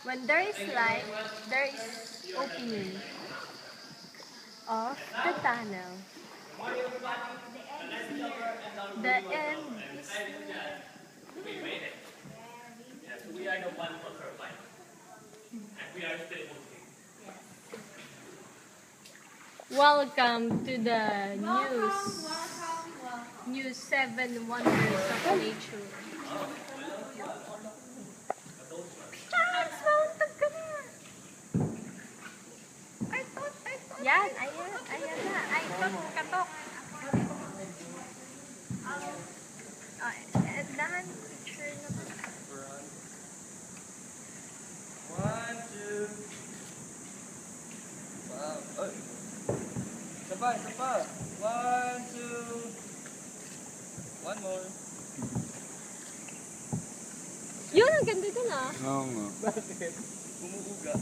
When there is light, there is opening of the tunnel. The end is near. We made it. Yes, we are the ones who survived. And we are still moving. Welcome to the news 7 wonders of nature. Charles, mauntag ka na. Yan, ayan na. Ay, katok. Dahan, picture naman. 1, 2. Wow. Oy. Sabay. 1, 2. One more. Yun, ang ganda dun ah. Oo nga. Bakit? Umuuga.